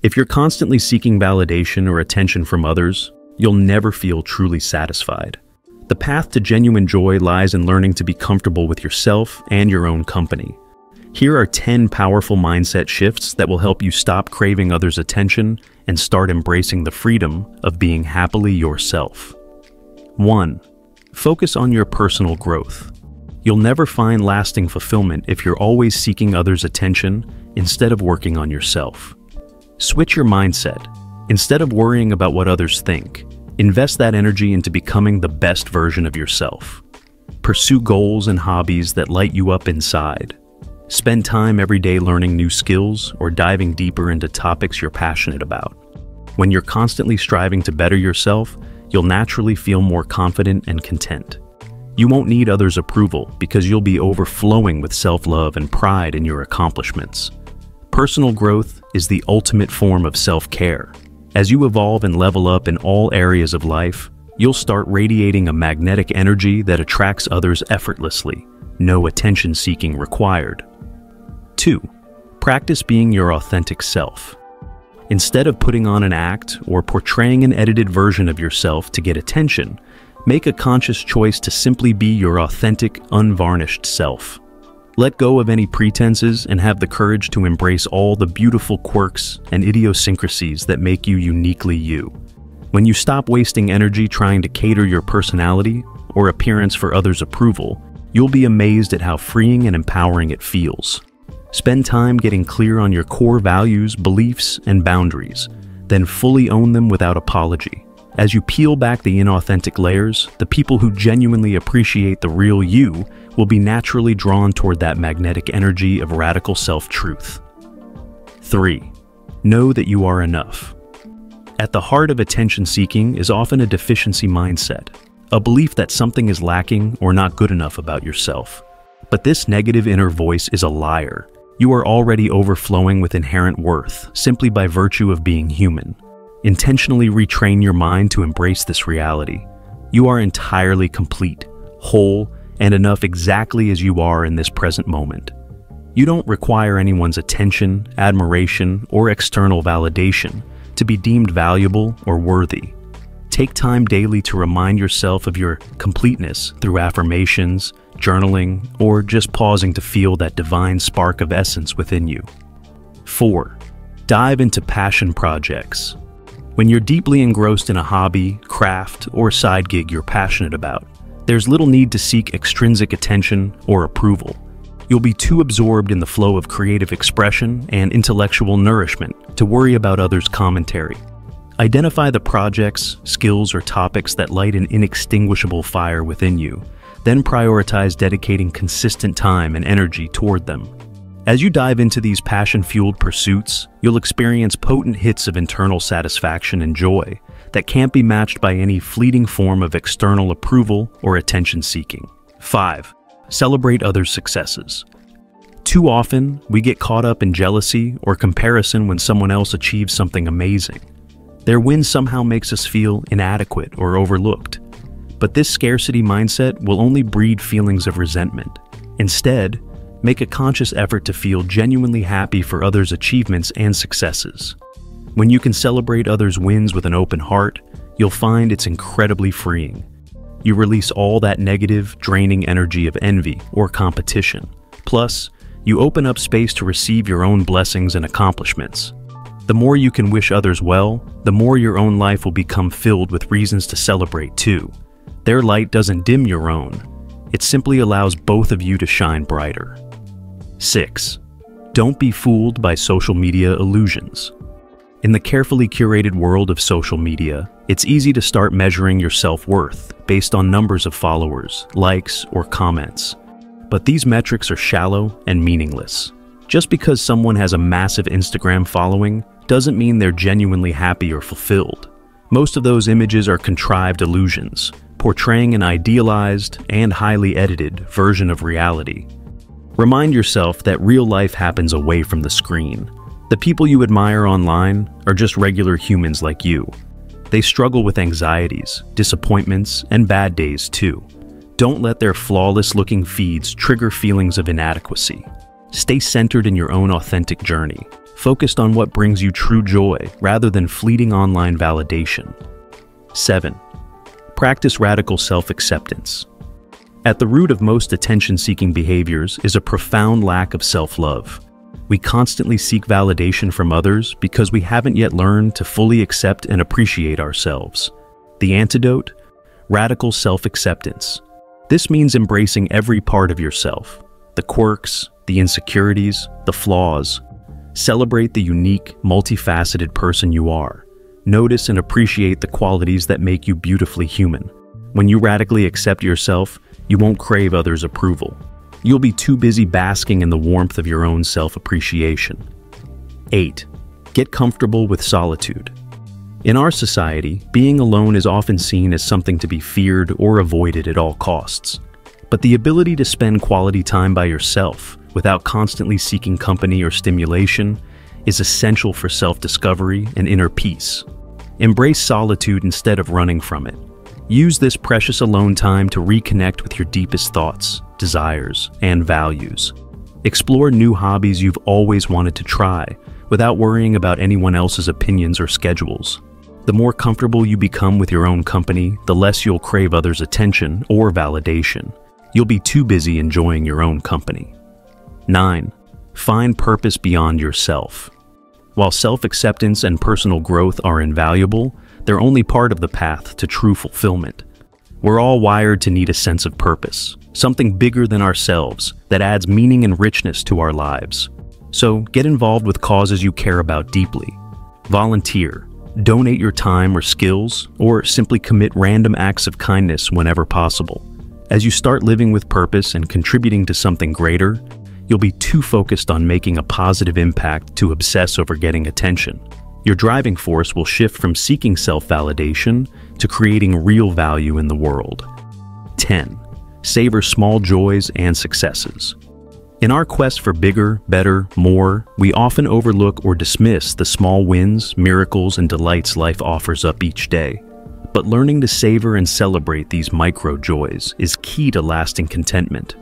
If you're constantly seeking validation or attention from others, you'll never feel truly satisfied. The path to genuine joy lies in learning to be comfortable with yourself and your own company. Here are 10 powerful mindset shifts that will help you stop craving others' attention and start embracing the freedom of being happily yourself. 1. Focus on your personal growth. You'll never find lasting fulfillment if you're always seeking others' attention instead of working on yourself. Switch your mindset. Instead of worrying about what others think, invest that energy into becoming the best version of yourself. Pursue goals and hobbies that light you up inside. Spend time every day learning new skills or diving deeper into topics you're passionate about. When you're constantly striving to better yourself, you'll naturally feel more confident and content. You won't need others' approval because you'll be overflowing with self-love and pride in your accomplishments. Personal growth is the ultimate form of self-care. As you evolve and level up in all areas of life, you'll start radiating a magnetic energy that attracts others effortlessly, no attention-seeking required. 2. Practice being your authentic self. Instead of putting on an act or portraying an edited version of yourself to get attention, make a conscious choice to simply be your authentic, unvarnished self. Let go of any pretenses and have the courage to embrace all the beautiful quirks and idiosyncrasies that make you uniquely you. When you stop wasting energy trying to cater your personality or appearance for others' approval, you'll be amazed at how freeing and empowering it feels. Spend time getting clear on your core values, beliefs, and boundaries, then fully own them without apology. As you peel back the inauthentic layers, the people who genuinely appreciate the real you will be naturally drawn toward that magnetic energy of radical self-truth. 3. Know that you are enough. At the heart of attention-seeking is often a deficiency mindset, a belief that something is lacking or not good enough about yourself. But this negative inner voice is a liar. You are already overflowing with inherent worth simply by virtue of being human. Intentionally retrain your mind to embrace this reality. You are entirely complete, whole, and enough exactly as you are in this present moment. You don't require anyone's attention, admiration, or external validation to be deemed valuable or worthy. Take time daily to remind yourself of your completeness through affirmations, journaling, or just pausing to feel that divine spark of essence within you. 4. Dive into passion projects. When you're deeply engrossed in a hobby, craft, or side gig you're passionate about, there's little need to seek extrinsic attention or approval. You'll be too absorbed in the flow of creative expression and intellectual nourishment to worry about others' commentary. Identify the projects, skills, or topics that light an inextinguishable fire within you, then prioritize dedicating consistent time and energy toward them. As you dive into these passion-fueled pursuits, you'll experience potent hits of internal satisfaction and joy that can't be matched by any fleeting form of external approval or attention-seeking. 5. Celebrate others' successes. Too often, we get caught up in jealousy or comparison when someone else achieves something amazing. Their win somehow makes us feel inadequate or overlooked. But this scarcity mindset will only breed feelings of resentment. Instead, make a conscious effort to feel genuinely happy for others' achievements and successes. When you can celebrate others' wins with an open heart, you'll find it's incredibly freeing. You release all that negative, draining energy of envy or competition. Plus, you open up space to receive your own blessings and accomplishments. The more you can wish others well, the more your own life will become filled with reasons to celebrate too. Their light doesn't dim your own. It simply allows both of you to shine brighter. 6. Don't be fooled by social media illusions. In the carefully curated world of social media, it's easy to start measuring your self-worth based on numbers of followers, likes, or comments. But these metrics are shallow and meaningless. Just because someone has a massive Instagram following doesn't mean they're genuinely happy or fulfilled. Most of those images are contrived illusions, portraying an idealized and highly edited version of reality. Remind yourself that real life happens away from the screen. The people you admire online are just regular humans like you. They struggle with anxieties, disappointments, and bad days too. Don't let their flawless-looking feeds trigger feelings of inadequacy. Stay centered in your own authentic journey. focused on what brings you true joy rather than fleeting online validation. 7. Practice radical self-acceptance. At the root of most attention-seeking behaviors is a profound lack of self-love. We constantly seek validation from others because we haven't yet learned to fully accept and appreciate ourselves. The antidote? Radical self-acceptance. This means embracing every part of yourself, the quirks, the insecurities, the flaws. Celebrate the unique, multifaceted person you are. Notice and appreciate the qualities that make you beautifully human. When you radically accept yourself, you won't crave others' approval. You'll be too busy basking in the warmth of your own self-appreciation. 8. Get comfortable with solitude. In our society, being alone is often seen as something to be feared or avoided at all costs. But the ability to spend quality time by yourself, without constantly seeking company or stimulation, is essential for self-discovery and inner peace. Embrace solitude instead of running from it. Use this precious alone time to reconnect with your deepest thoughts, desires, and values. Explore new hobbies you've always wanted to try, without worrying about anyone else's opinions or schedules. The more comfortable you become with your own company, the less you'll crave others' attention or validation. You'll be too busy enjoying your own company. 9. Find purpose beyond yourself. While self-acceptance and personal growth are invaluable, they're only part of the path to true fulfillment. We're all wired to need a sense of purpose, something bigger than ourselves that adds meaning and richness to our lives. So get involved with causes you care about deeply. Volunteer, donate your time or skills, or simply commit random acts of kindness whenever possible. As you start living with purpose and contributing to something greater, you'll be too focused on making a positive impact to obsess over getting attention. Your driving force will shift from seeking self-validation to creating real value in the world. 10. Savor small joys and successes. In our quest for bigger, better, more, we often overlook or dismiss the small wins, miracles, and delights life offers up each day. But learning to savor and celebrate these micro joys is key to lasting contentment.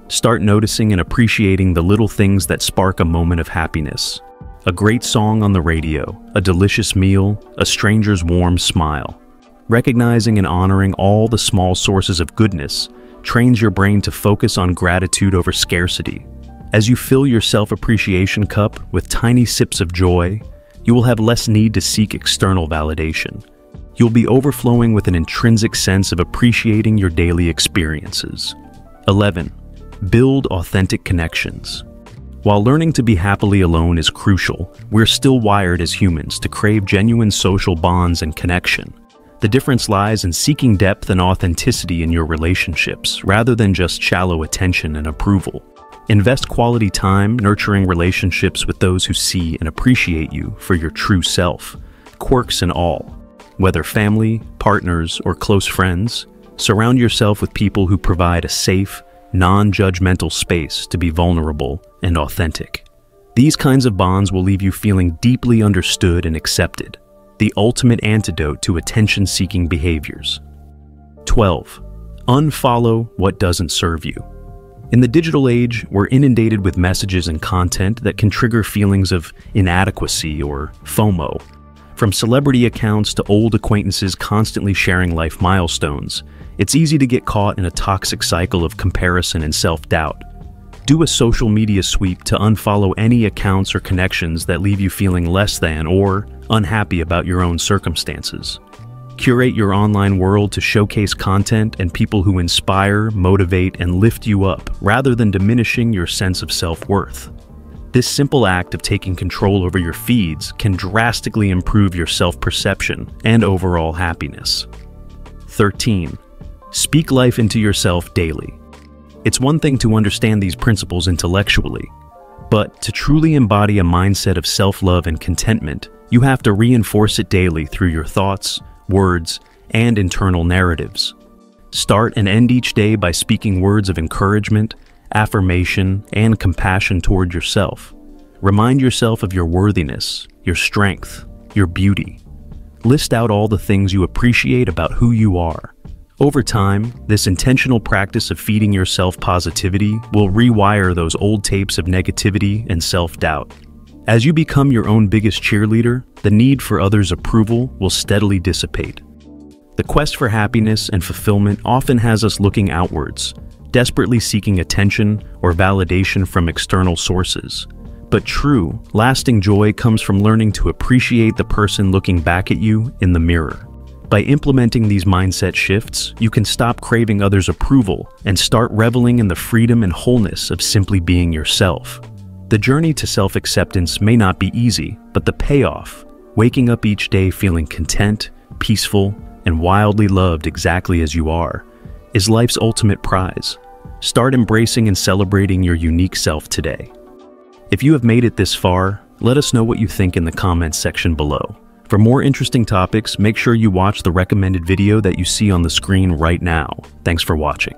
Start noticing and appreciating the little things that spark a moment of happiness. A great song on the radio, a delicious meal, a stranger's warm smile. Recognizing and honoring all the small sources of goodness trains your brain to focus on gratitude over scarcity. As you fill your self-appreciation cup with tiny sips of joy, you will have less need to seek external validation. You'll be overflowing with an intrinsic sense of appreciating your daily experiences. 11. Build authentic connections. While learning to be happily alone is crucial, we're still wired as humans to crave genuine social bonds and connection. The difference lies in seeking depth and authenticity in your relationships, rather than just shallow attention and approval. Invest quality time nurturing relationships with those who see and appreciate you for your true self, quirks and all. Whether family, partners, or close friends, surround yourself with people who provide a safe, non-judgmental space to be vulnerable and authentic. These kinds of bonds will leave you feeling deeply understood and accepted, the ultimate antidote to attention-seeking behaviors. 12. Unfollow what doesn't serve you. In the digital age, we're inundated with messages and content that can trigger feelings of inadequacy or FOMO. From celebrity accounts to old acquaintances constantly sharing life milestones, it's easy to get caught in a toxic cycle of comparison and self-doubt. Do a social media sweep to unfollow any accounts or connections that leave you feeling less than or unhappy about your own circumstances. Curate your online world to showcase content and people who inspire, motivate, and lift you up, rather than diminishing your sense of self-worth. This simple act of taking control over your feeds can drastically improve your self-perception and overall happiness. 13. Speak life into yourself daily. It's one thing to understand these principles intellectually, but to truly embody a mindset of self-love and contentment, you have to reinforce it daily through your thoughts, words, and internal narratives. Start and end each day by speaking words of encouragement, affirmation, and compassion toward yourself. Remind yourself of your worthiness, your strength, your beauty. List out all the things you appreciate about who you are. Over time, this intentional practice of feeding yourself positivity will rewire those old tapes of negativity and self-doubt. As you become your own biggest cheerleader, the need for others' approval will steadily dissipate. The quest for happiness and fulfillment often has us looking outwards, desperately seeking attention or validation from external sources. But true, lasting joy comes from learning to appreciate the person looking back at you in the mirror. By implementing these mindset shifts, you can stop craving others' approval and start reveling in the freedom and wholeness of simply being yourself. The journey to self-acceptance may not be easy, but the payoff, waking up each day feeling content, peaceful, and wildly loved exactly as you are, is life's ultimate prize. Start embracing and celebrating your unique self today. If you have made it this far, let us know what you think in the comments section below. For more interesting topics, make sure you watch the recommended video that you see on the screen right now. Thanks for watching.